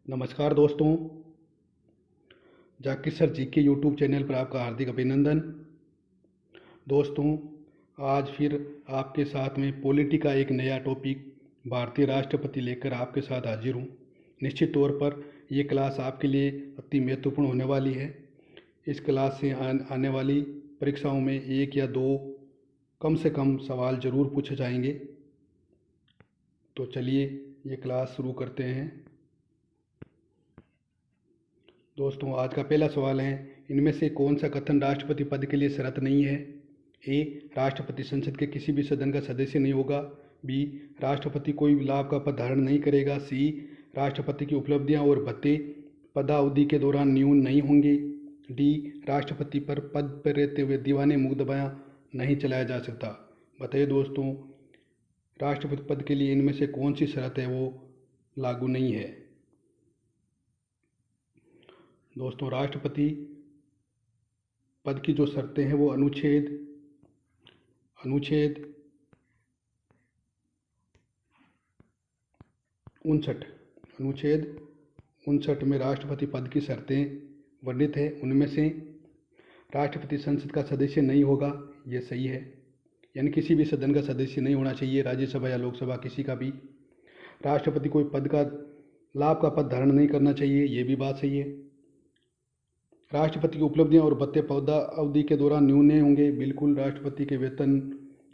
नमस्कार दोस्तों, जाकिर सर जी के यूट्यूब चैनल पर आपका हार्दिक अभिनंदन। दोस्तों, आज फिर आपके साथ में पॉलिटी का एक नया टॉपिक भारतीय राष्ट्रपति लेकर आपके साथ हाजिर हूँ। निश्चित तौर पर ये क्लास आपके लिए अति महत्वपूर्ण होने वाली है। इस क्लास से आने वाली परीक्षाओं में एक या दो कम से कम सवाल ज़रूर पूछे जाएंगे। तो चलिए ये क्लास शुरू करते हैं। दोस्तों, आज का पहला सवाल है, इनमें से कौन सा कथन राष्ट्रपति पद के लिए शर्त नहीं है? ए, राष्ट्रपति संसद के किसी भी सदन का सदस्य नहीं होगा। बी, राष्ट्रपति कोई लाभ का पद धारण नहीं करेगा। सी, राष्ट्रपति की उपलब्धियां और भत्ते पदावधि के दौरान न्यून नहीं होंगे। डी, राष्ट्रपति पर पद पर रहते हुए दीवानी मुकदमा नहीं चलाया जा सकता। बताइए दोस्तों, राष्ट्रपति पद के लिए इनमें से कौन सी शर्त है वो लागू नहीं है? दोस्तों, राष्ट्रपति पद की जो शर्तें हैं वो अनुच्छेद 59 में राष्ट्रपति पद की शर्तें वर्णित है। उनमें से राष्ट्रपति संसद का सदस्य नहीं होगा, ये सही है, यानी किसी भी सदन का सदस्य नहीं होना चाहिए, राज्यसभा या लोकसभा किसी का भी। राष्ट्रपति कोई पद का लाभ का पद धारण नहीं करना चाहिए, ये भी बात सही है। राष्ट्रपति की उपलब्धियां और भत्ते पौधा अवधि के दौरान न्यून नहीं होंगे, बिल्कुल। राष्ट्रपति के वेतन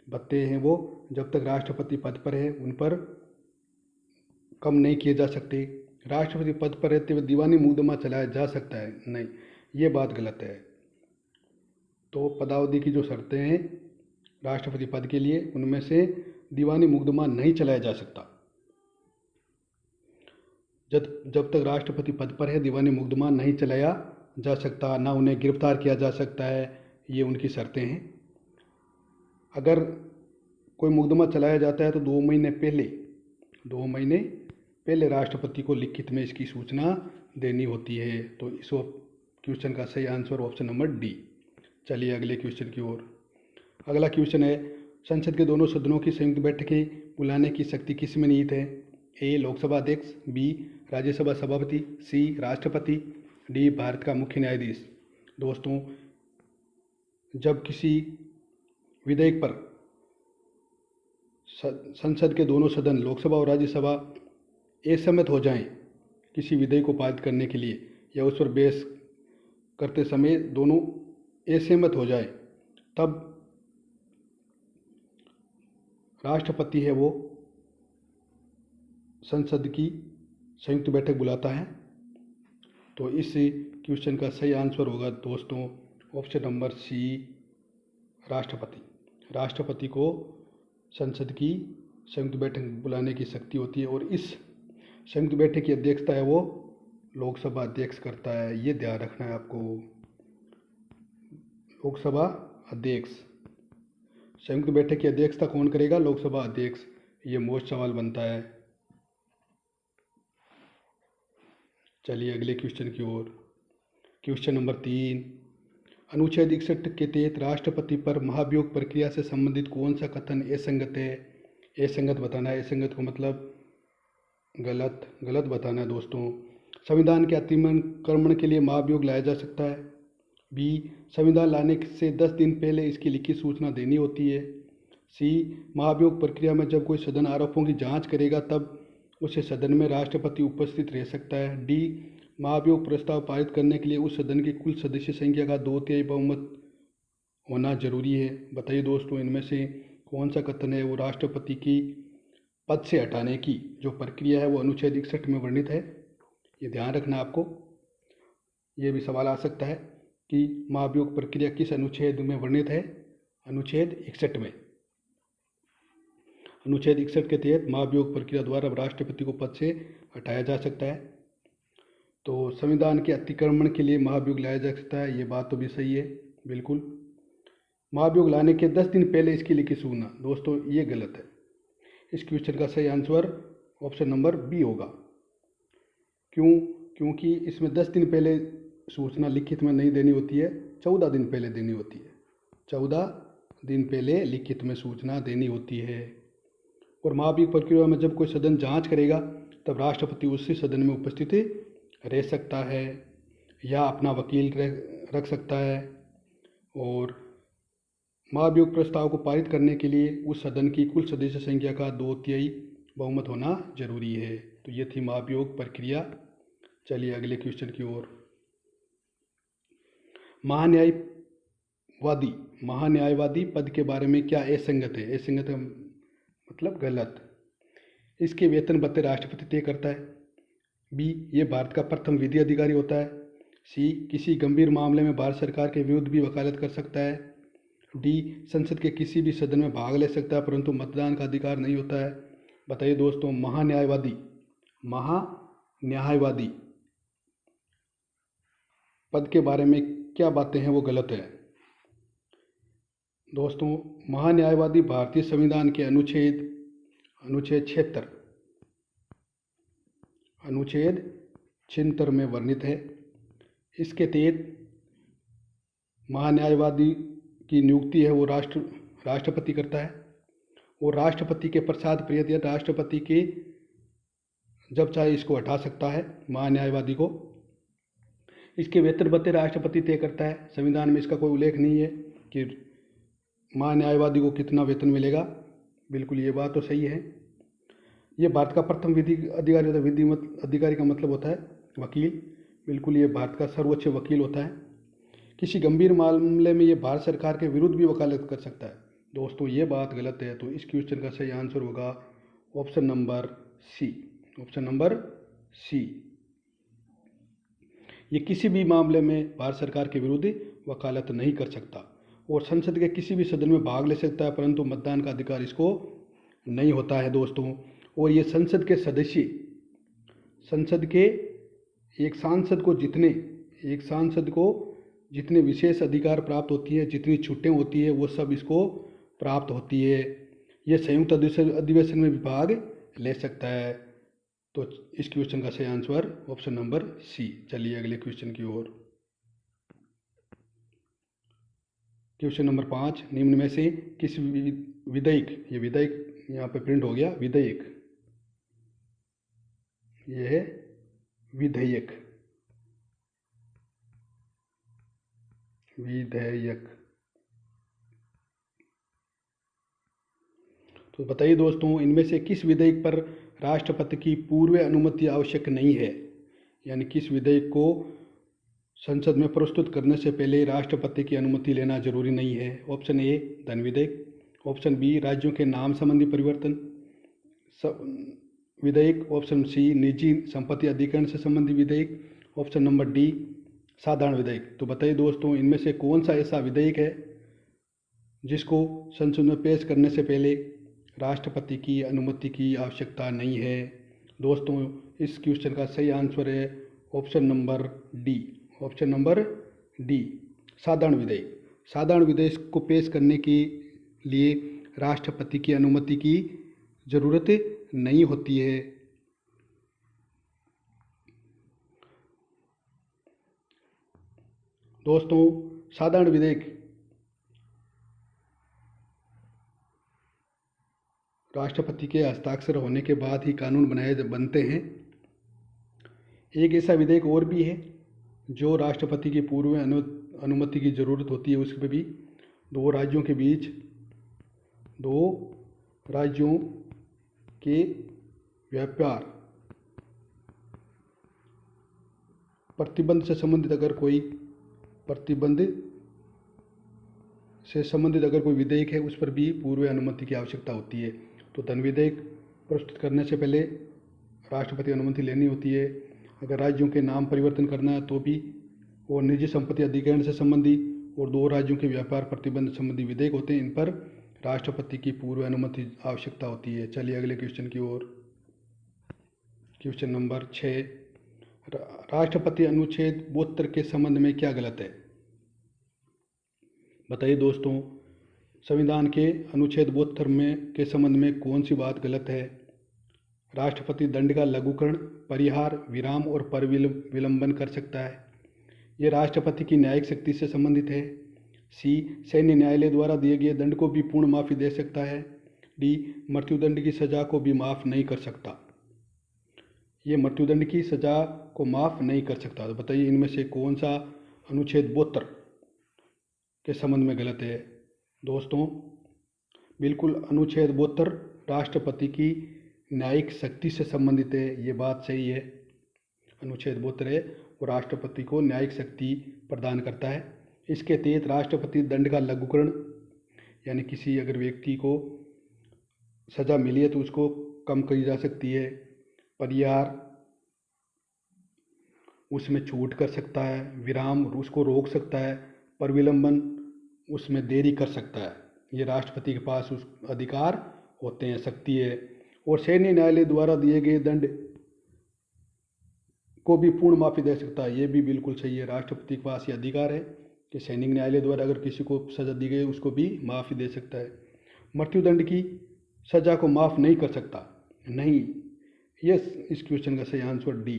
भत्ते हैं वो जब तक राष्ट्रपति पद पर है उन पर कम नहीं किए जा सकते। राष्ट्रपति पद पर रहते हुए दीवानी मुकदमा चलाया जा सकता है, नहीं, ये बात गलत है। तो पदावधि की जो शर्तें हैं राष्ट्रपति पद के लिए, उनमें से दीवानी मुकदमा नहीं चलाया जा सकता। जब तक राष्ट्रपति पद पर है दीवानी मुकदमा नहीं चलाया जा सकता, ना उन्हें गिरफ्तार किया जा सकता है, ये उनकी शर्तें हैं। अगर कोई मुकदमा चलाया जाता है तो 2 महीने पहले राष्ट्रपति को लिखित में इसकी सूचना देनी होती है। तो इस क्वेश्चन का सही आंसर ऑप्शन नंबर डी। चलिए अगले क्वेश्चन की ओर। अगला क्वेश्चन है, संसद के दोनों सदनों की संयुक्त बैठकें बुलाने की शक्ति किस में निहित है? ए, लोकसभा अध्यक्ष। बी, राज्यसभा सभापति। सी, राष्ट्रपति। डी, भारत का मुख्य न्यायाधीश। दोस्तों, जब किसी विधेयक पर संसद के दोनों सदन लोकसभा और राज्यसभा असहमत हो जाएं किसी विधेयक को पारित करने के लिए, या उस पर बहस करते समय दोनों असहमत हो जाए, तब राष्ट्रपति है वो संसद की संयुक्त बैठक बुलाता है। तो इस क्वेश्चन का सही आंसर होगा दोस्तों ऑप्शन नंबर सी, राष्ट्रपति। राष्ट्रपति को संसद की संयुक्त बैठक बुलाने की शक्ति होती है और इस संयुक्त बैठक की अध्यक्षता है वो लोकसभा अध्यक्ष करता है, ये ध्यान रखना है आपको। लोकसभा अध्यक्ष, संयुक्त बैठक की अध्यक्षता कौन करेगा? लोकसभा अध्यक्ष। ये मोस्ट सवाल बनता है। चलिए अगले क्वेश्चन की ओर। क्वेश्चन नंबर 3, अनुच्छेद 61 के तहत राष्ट्रपति पर महाभियोग प्रक्रिया से संबंधित कौन सा कथन असंगत है? असंगत बताना है। असंगत को मतलब गलत बताना है दोस्तों। संविधान के अतिक्रमण के लिए महाभियोग लाया जा सकता है। बी, संविधान लाने से 10 दिन पहले इसकी लिखित सूचना देनी होती है। सी, महाभियोग प्रक्रिया में जब कोई सदन आरोपों की जांच करेगा तब उसे सदन में राष्ट्रपति उपस्थित रह सकता है। डी, महाभियोग प्रस्ताव पारित करने के लिए उस सदन की कुल सदस्य संख्या का 2/3 बहुमत होना जरूरी है। बताइए दोस्तों, इनमें से कौन सा कथन है वो राष्ट्रपति की पद से हटाने की जो प्रक्रिया है वो अनुच्छेद 61 में वर्णित है? ये ध्यान रखना आपको। ये भी सवाल आ सकता है कि महाभियोग प्रक्रिया किस अनुच्छेद में वर्णित है? अनुच्छेद 61 में। अनुच्छेद 61 के तहत महाभियोग प्रक्रिया द्वारा राष्ट्रपति को पद से हटाया जा सकता है। तो संविधान के अतिक्रमण के लिए महाभियोग लाया जा सकता है, ये बात तो भी सही है, बिल्कुल। महाभियोग लाने के 10 दिन पहले इसकी लिखित सूचना, दोस्तों ये गलत है। इस क्वेश्चन का सही आंसर ऑप्शन नंबर बी होगा। क्यों? क्योंकि इसमें 10 दिन पहले सूचना लिखित में नहीं देनी होती है, 14 दिन पहले देनी होती है। 14 दिन पहले लिखित में सूचना देनी होती है। और महाभियोग प्रक्रिया में जब कोई सदन जांच करेगा तब राष्ट्रपति उसी सदन में उपस्थित रह सकता है या अपना वकील रख सकता है, और महाभियोग प्रस्ताव को पारित करने के लिए उस सदन की कुल सदस्य संख्या का 2/3 बहुमत होना जरूरी है। तो ये थी महाभियोग प्रक्रिया। चलिए अगले क्वेश्चन की ओर। महान्यायवादी पद के बारे में क्या असंगत है? असंगत मतलब गलत। इसके वेतन भत्ते राष्ट्रपति तय करता है। बी, ये भारत का प्रथम विधि अधिकारी होता है। सी, किसी गंभीर मामले में भारत सरकार के विरुद्ध भी वकालत कर सकता है। डी, संसद के किसी भी सदन में भाग ले सकता है परंतु मतदान का अधिकार नहीं होता है। बताइए दोस्तों, महान्यायवादी पद के बारे में क्या बातें हैं वो गलत है। दोस्तों, महान्यायवादी भारतीय संविधान के अनुच्छेद 76 में वर्णित है। इसके तहत महान्यायवादी की नियुक्ति है वो राष्ट्रपति करता है, और राष्ट्रपति के प्रसाद प्रियत या राष्ट्रपति के जब चाहे इसको हटा सकता है महान्यायवादी को। इसके वेतन भत्ते राष्ट्रपति तय करता है। संविधान में इसका कोई उल्लेख नहीं है कि महान्यायवादी को कितना वेतन मिलेगा। बिल्कुल ये बात तो सही है। ये भारत का प्रथम विधि अधिकारी होता है। विधि अधिकारी का मतलब होता है वकील। बिल्कुल ये भारत का सर्वोच्च वकील होता है। किसी गंभीर मामले में ये भारत सरकार के विरुद्ध भी वकालत कर सकता है। दोस्तों ये बात गलत है, तो इस क्वेश्चन का सही आंसर होगा ऑप्शन नंबर सी। ये किसी भी मामले में भारत सरकार के विरुद्ध वकालत नहीं कर सकता, और संसद के किसी भी सदन में भाग ले सकता है परंतु मतदान का अधिकार इसको नहीं होता है दोस्तों। और ये संसद के एक सांसद को जितने विशेष अधिकार प्राप्त होती है, जितनी छूटें होती है, वो सब इसको प्राप्त होती है। ये संयुक्त अधिवेशन में भी भाग ले सकता है। तो इस क्वेश्चन का सही आंसर ऑप्शन नंबर सी। चलिए अगले क्वेश्चन की ओर। क्वेश्चन नंबर 5, निम्न में से किस विधेयक, ये विधेयक यहाँ पे प्रिंट हो गया, विधेयक, ये है विधेयक। तो बताइए दोस्तों, इनमें से किस विधेयक पर राष्ट्रपति की पूर्व अनुमति आवश्यक नहीं है? यानी किस विधेयक को संसद में प्रस्तुत करने से पहले राष्ट्रपति की अनुमति लेना जरूरी नहीं है? ऑप्शन ए, धन विधेयक। ऑप्शन बी, राज्यों के नाम संबंधी परिवर्तन विधेयक। ऑप्शन सी, निजी संपत्ति अधिकरण से संबंधी विधेयक। ऑप्शन नंबर डी, साधारण विधेयक। तो बताइए दोस्तों, इनमें से कौन सा ऐसा विधेयक है जिसको संसद में पेश करने से पहले राष्ट्रपति की अनुमति की आवश्यकता नहीं है? दोस्तों इस क्वेश्चन का सही आंसर है ऑप्शन नंबर डी, साधारण विधेयक। साधारण विधेयक को पेश करने के लिए राष्ट्रपति की अनुमति की जरूरत नहीं होती है। दोस्तों साधारण विधेयक राष्ट्रपति के हस्ताक्षर होने के बाद ही कानून बनते हैं। एक ऐसा विधेयक और भी है जो राष्ट्रपति की पूर्व अनुमति की जरूरत होती है। उसमें भी दो राज्यों के व्यापार प्रतिबंध से संबंधित अगर कोई विधेयक है, उस पर भी पूर्व अनुमति की आवश्यकता होती है। तो धन विधेयक प्रस्तुत करने से पहले राष्ट्रपति अनुमति लेनी होती है। अगर राज्यों के नाम परिवर्तन करना है तो भी, और निजी संपत्ति अधिकरण से संबंधी और दो राज्यों के व्यापार प्रतिबंध संबंधी विधेयक होते हैं, इन पर राष्ट्रपति की पूर्व अनुमति आवश्यकता होती है। चलिए अगले क्वेश्चन की ओर। क्वेश्चन नंबर 6, राष्ट्रपति अनुच्छेद 72 के संबंध में क्या गलत है? बताइए दोस्तों, संविधान के अनुच्छेद 72 के संबंध में कौन सी बात गलत है? राष्ट्रपति दंड का लघुकरण, परिहार, विराम और विलंबन कर सकता है। यह राष्ट्रपति की न्यायिक शक्ति से संबंधित है। सी, सैन्य न्यायालय द्वारा दिए गए दंड को भी पूर्ण माफी दे सकता है। डी, मृत्युदंड की सजा को भी माफ नहीं कर सकता। ये मृत्युदंड की सज़ा को माफ़ नहीं कर सकता। तो बताइए इनमें से कौन सा अनुच्छेद 72 के संबंध में गलत है। दोस्तों बिल्कुल अनुच्छेद 72 राष्ट्रपति की न्यायिक शक्ति से संबंधित है, ये बात सही है। अनुच्छेद 72 है वो राष्ट्रपति को न्यायिक शक्ति प्रदान करता है। इसके तहत राष्ट्रपति दंड का लघुकरण, यानी किसी अगर व्यक्ति को सज़ा मिली है तो उसको कम की जा सकती है। परिहार उसमें छूट कर सकता है। विराम उसको रोक सकता है। परिविलंबन उसमें देरी कर सकता है। ये राष्ट्रपति के पास उस अधिकार होते हैं, शक्ति है। और सैन्य न्यायालय द्वारा दिए गए दंड को भी पूर्ण माफ़ी दे सकता है, ये भी बिल्कुल सही है। राष्ट्रपति के पास ये अधिकार है कि सैनिक न्यायालय द्वारा अगर किसी को सज़ा दी गई उसको भी माफ़ी दे सकता है। मृत्युदंड की सज़ा को माफ़ नहीं कर सकता, नहीं। यस, इस क्वेश्चन का सही आंसर डी।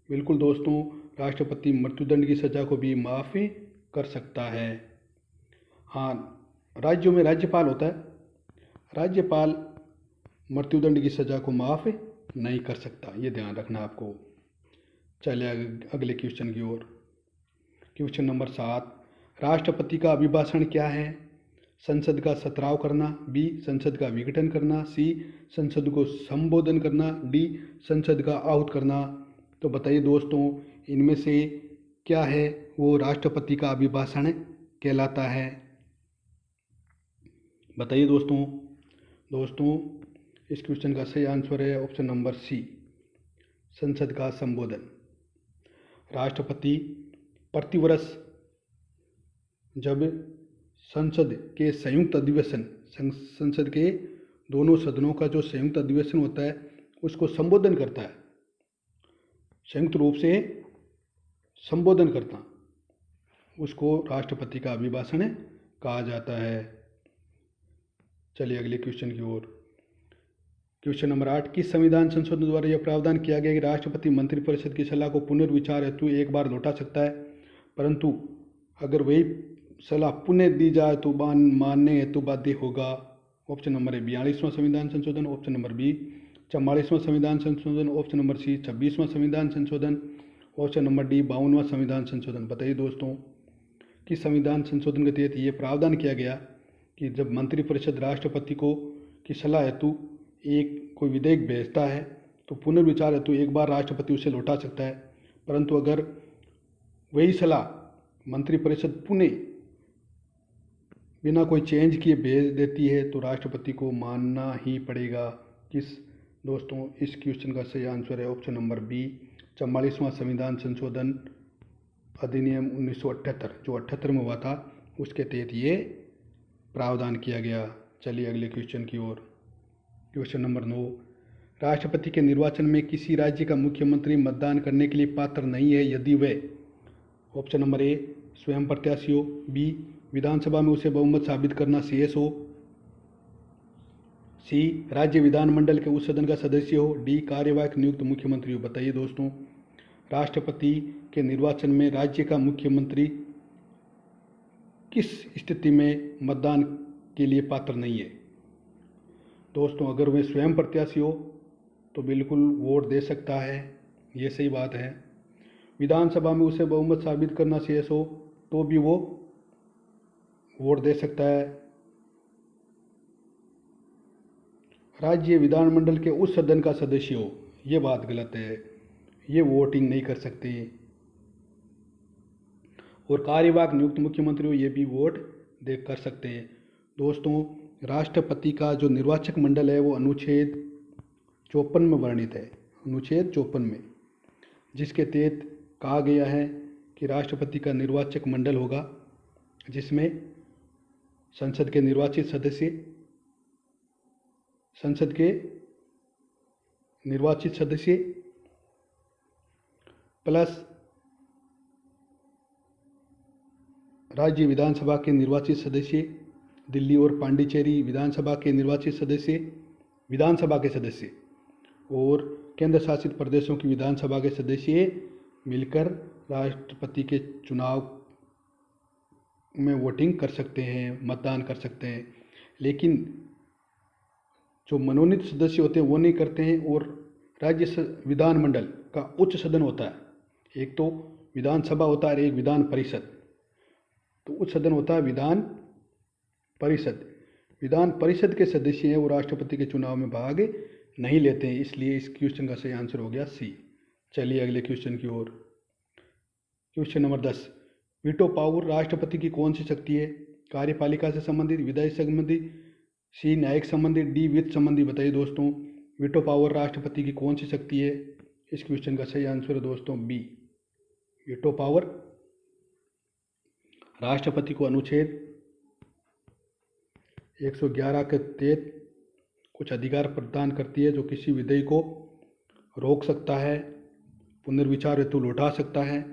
बिल्कुल दोस्तों, राष्ट्रपति मृत्युदंड की सज़ा को भी माफ़ कर सकता है। हाँ, राज्यों में राज्यपाल होता है, राज्यपाल मृत्युदंड की सज़ा को माफ़ नहीं कर सकता, ये ध्यान रखना आपको। चलिए अगले क्वेश्चन की ओर। क्वेश्चन नंबर 7, राष्ट्रपति का अभिभाषण क्या है? संसद का सत्राव करना, बी संसद का विघटन करना, सी संसद को संबोधन करना, डी संसद का आहूत करना। तो बताइए दोस्तों इनमें से क्या है वो राष्ट्रपति का अभिभाषण कहलाता है? बताइए दोस्तों। दोस्तों इस क्वेश्चन का सही आंसर है ऑप्शन नंबर सी, संसद का संबोधन। राष्ट्रपति प्रतिवर्ष जब संसद के संयुक्त अधिवेशन, संसद के दोनों सदनों का जो संयुक्त अधिवेशन होता है उसको संबोधन करता है, संयुक्त रूप से संबोधन करता, उसको राष्ट्रपति का अभिभाषण कहा जाता है। चलिए अगले क्वेश्चन की ओर। क्वेश्चन नंबर 8, किस संविधान संशोधन द्वारा यह प्रावधान किया गया कि राष्ट्रपति मंत्रिपरिषद की सलाह को पुनर्विचार हेतु एक बार लौटा सकता है, परंतु अगर वही सलाह पुनः दी जाए तो मानने हेतु बाध्य होगा? ऑप्शन नंबर ए 42वां संविधान संशोधन, ऑप्शन नंबर बी 44वां संविधान संशोधन, ऑप्शन नंबर सी 26वां संविधान संशोधन, ऑप्शन नंबर डी 52वां संविधान संशोधन। बताइए दोस्तों किस संविधान संशोधन के तहत ये प्रावधान किया गया कि जब मंत्रिपरिषद राष्ट्रपति को की सलाह हेतु एक कोई विधेयक भेजता है तो पुनर्विचार हेतु एक बार राष्ट्रपति उसे लौटा सकता है, परंतु अगर वही सलाह मंत्रिपरिषद पुनः बिना कोई चेंज किए भेज देती है तो राष्ट्रपति को मानना ही पड़ेगा। किस दोस्तों इस क्वेश्चन का सही आंसर है ऑप्शन नंबर बी 44वां संविधान संशोधन अधिनियम 1978 जो 78 में हुआ था उसके तहत ये प्रावधान किया गया। चलिए अगले क्वेश्चन की ओर। क्वेश्चन नंबर 9, राष्ट्रपति के निर्वाचन में किसी राज्य का मुख्यमंत्री मतदान करने के लिए पात्र नहीं है यदि वह, ऑप्शन नंबर ए स्वयं प्रत्याशी हो, बी विधानसभा में उसे बहुमत साबित करना शेष हो, सी राज्य विधानमंडल के उस सदन का सदस्य हो, डी कार्यवाहक नियुक्त मुख्यमंत्री हो। बताइए दोस्तों राष्ट्रपति के निर्वाचन में राज्य का मुख्यमंत्री किस स्थिति में मतदान के लिए पात्र नहीं है? दोस्तों अगर वह स्वयं प्रत्याशी हो तो बिल्कुल वोट दे सकता है, ये सही बात है। विधानसभा में उसे बहुमत साबित करना शेष हो तो भी वो वोट दे सकता है। राज्य विधानमंडल के उस सदन का सदस्य हो, ये बात गलत है, ये वोटिंग नहीं कर सकते। और कार्यवाहक नियुक्त मुख्यमंत्री हो ये भी वोट दे कर सकते हैं। दोस्तों राष्ट्रपति का जो निर्वाचक मंडल है वो अनुच्छेद 54 में वर्णित है, अनुच्छेद 54 में, जिसके तहत कहा गया है कि राष्ट्रपति का निर्वाचक मंडल होगा जिसमें संसद के निर्वाचित सदस्य प्लस राज्य विधानसभा के निर्वाचित सदस्य, दिल्ली और पांडिचेरी विधानसभा के निर्वाचित सदस्य, विधानसभा के सदस्य और केंद्र शासित प्रदेशों की विधानसभा के सदस्य मिलकर राष्ट्रपति के चुनाव में वोटिंग कर सकते हैं, मतदान कर सकते हैं। लेकिन जो मनोनीत सदस्य होते हैं वो नहीं करते हैं और विधानमंडल का उच्च सदन होता है। एक तो विधानसभा होता है और एक विधान परिषद। तो उच्च सदन होता है विधान परिषद। विधान परिषद के सदस्य हैं वो राष्ट्रपति के चुनाव में भाग नहीं लेते हैं, इसलिए इस क्वेश्चन का सही आंसर हो गया सी। चलिए अगले क्वेश्चन की ओर। क्वेश्चन नंबर 10, वीटो पावर राष्ट्रपति की कौन सी शक्ति है? कार्यपालिका से संबंधित, विधायी संबंधित, सी न्यायिक संबंधित, डी वित्त संबंधी। बताइए दोस्तों, वीटो पावर राष्ट्रपति की कौन सी शक्ति है? इस क्वेश्चन का सही आंसर है दोस्तों बी, वीटो पावर राष्ट्रपति को अनुच्छेद 111 के तहत कुछ अधिकार प्रदान करती है, जो किसी विधेयक को रोक सकता है, पुनर्विचार हेतु लौटा सकता है।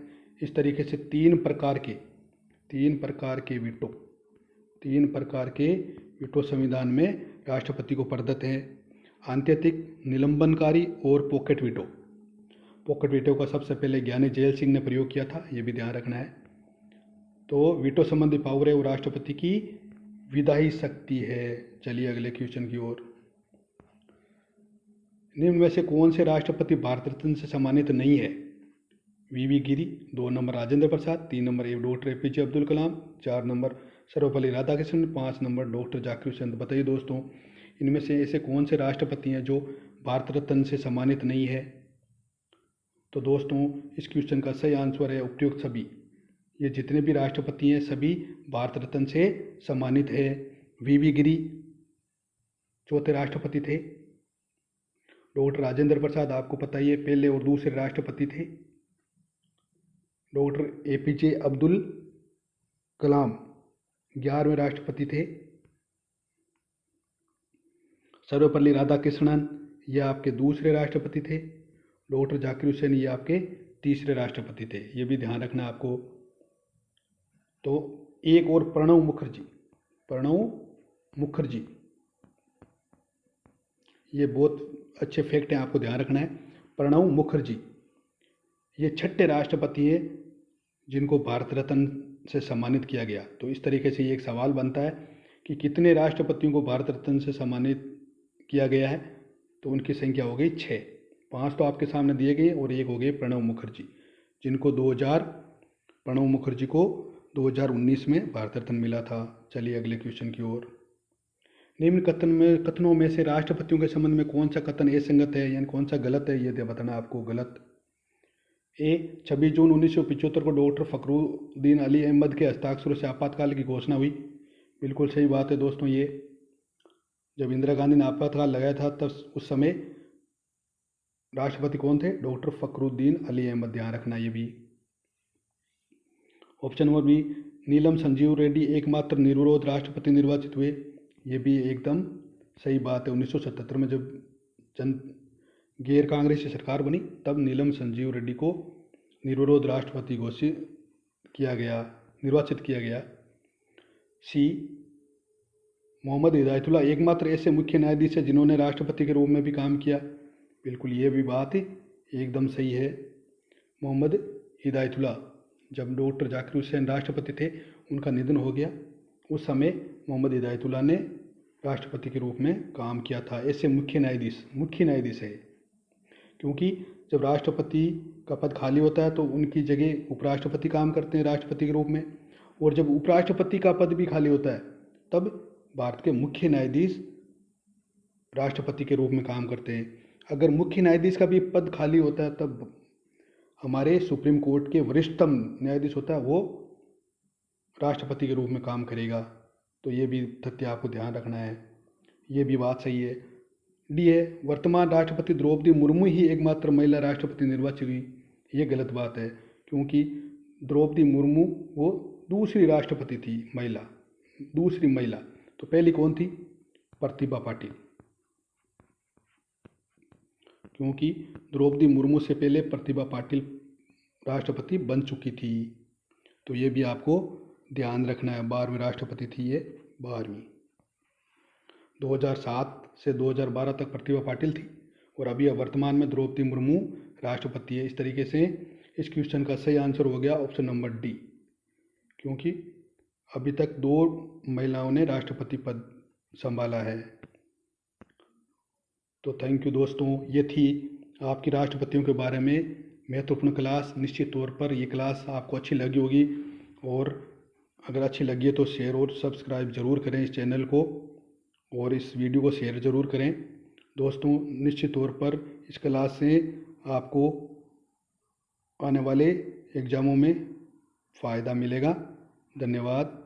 इस तरीके से तीन प्रकार के वीटो संविधान में राष्ट्रपति को प्रदत्त है। आंतरिक, निलंबनकारी और पॉकेट वीटो। पॉकेट वीटो का सबसे पहले ज्ञानी जेल सिंह ने प्रयोग किया था, ये भी ध्यान रखना है। तो वीटो संबंधी पावर है वो राष्ट्रपति की विधायी शक्ति है। चलिए अगले क्वेश्चन की ओर। निम्न में से कौन से राष्ट्रपति भारत रत्न से सम्मानित नहीं है? वीवी गिरी, 2 number Rajendra Prasad, 3 number doctor APJ Abdul Kalam, 4 number Sarvepalli Radhakrishnan, 5 number doctor Zakir Hussain. बताइए दोस्तों, इनमें से ऐसे कौन से राष्ट्रपति हैं जो भारत रत्न से सम्मानित नहीं है? तो दोस्तों इस क्वेश्चन का सही आंसर है उपयुक्त सभी। ये जितने भी राष्ट्रपति हैं सभी भारत रत्न से सम्मानित है। वीवी गिरी चौथे राष्ट्रपति थे। डॉक्टर राजेंद्र प्रसाद आपको पता ही है पहले और दूसरे राष्ट्रपति थे। डॉक्टर एपीजे अब्दुल कलाम 11वें राष्ट्रपति थे। सर्वपल्ली राधाकृष्णन ये आपके दूसरे राष्ट्रपति थे। डॉक्टर जाकिर हुसैन ये आपके तीसरे राष्ट्रपति थे, ये भी ध्यान रखना आपको। तो एक और प्रणब मुखर्जी, ये बहुत अच्छे फैक्ट हैं, आपको ध्यान रखना है। प्रणब मुखर्जी ये छठे राष्ट्रपति हैं जिनको भारत रत्न से सम्मानित किया गया। तो इस तरीके से ये एक सवाल बनता है कि कितने राष्ट्रपतियों को भारत रत्न से सम्मानित किया गया है? तो उनकी संख्या हो गई 6। 5 तो आपके सामने दिए गए और एक हो गए प्रणब मुखर्जी, जिनको प्रणब मुखर्जी को 2019 में भारत रत्न मिला था। चलिए अगले क्वेश्चन की ओर। निम्न कथनों में से राष्ट्रपतियों के संबंध में कौन सा कथन असंगत है, यानी कौन सा गलत है, ये बताना आपको। गलत ए, 26 जून 1975 को डॉक्टर फखरुद्दीन अली अहमद के हस्ताक्षरों से आपातकाल की घोषणा हुई। बिल्कुल सही बात है दोस्तों। ये जब इंदिरा गांधी ने आपातकाल लगाया था तब उस समय राष्ट्रपति कौन थे? डॉक्टर फखरुद्दीन अली अहमद, ध्यान रखना ये भी। ऑप्शन नंबर बी, नीलम संजीव रेड्डी एकमात्र निर्विरोध राष्ट्रपति निर्वाचित हुए। ये भी एकदम सही बात है। 1977 में जब गैर कांग्रेसी सरकार बनी तब नीलम संजीव रेड्डी को निर्विरोध राष्ट्रपति निर्वाचित किया गया। सी, मोहम्मद हिदायतुल्लाह एकमात्र ऐसे मुख्य न्यायाधीश है जिन्होंने राष्ट्रपति के रूप में भी काम किया। बिल्कुल ये भी बात एकदम सही है। मोहम्मद हिदायतुल्लाह, जब डॉक्टर जाकिर हुसैन राष्ट्रपति थे उनका निधन हो गया, उस समय मोहम्मद हिदायतुल्लाह ने राष्ट्रपति के रूप में काम किया था। ऐसे मुख्य न्यायाधीश है, क्योंकि जब राष्ट्रपति का पद खाली होता है तो उनकी जगह उपराष्ट्रपति काम करते हैं राष्ट्रपति के रूप में, और जब उपराष्ट्रपति का पद भी खाली होता है तब भारत के मुख्य न्यायाधीश राष्ट्रपति के रूप में काम करते हैं। अगर मुख्य न्यायाधीश का भी पद खाली होता है तब हमारे सुप्रीम कोर्ट के वरिष्ठतम न्यायाधीश होता है वो राष्ट्रपति के रूप में काम करेगा। तो ये भी तथ्य आपको ध्यान रखना है, ये भी बात सही है। डी है, वर्तमान राष्ट्रपति द्रौपदी मुर्मू ही एकमात्र महिला राष्ट्रपति निर्वाचित हुई। ये गलत बात है, क्योंकि द्रौपदी मुर्मू वो दूसरी राष्ट्रपति थी, दूसरी महिला। तो पहली कौन थी? प्रतिभा पाटिल, क्योंकि द्रौपदी मुर्मू से पहले प्रतिभा पाटिल राष्ट्रपति बन चुकी थी। तो ये भी आपको ध्यान रखना है। 12वीं राष्ट्रपति थी ये, 12वीं। 2007 से 2012 तक प्रतिभा पाटिल थी और अभी वर्तमान में द्रौपदी मुर्मू राष्ट्रपति है। इस तरीके से इस क्वेश्चन का सही आंसर हो गया ऑप्शन नंबर डी, क्योंकि अभी तक 2 महिलाओं ने राष्ट्रपति पद संभाला है। तो थैंक यू दोस्तों, ये थी आपकी राष्ट्रपतियों के बारे में महत्वपूर्ण क्लास। निश्चित तौर पर ये क्लास आपको अच्छी लगी होगी, और अगर अच्छी लगी है तो शेयर और सब्सक्राइब ज़रूर करें इस चैनल को, और इस वीडियो को शेयर ज़रूर करें। दोस्तों, निश्चित तौर पर इस क्लास से आपको आने वाले एग्ज़ामों में फ़ायदा मिलेगा। धन्यवाद।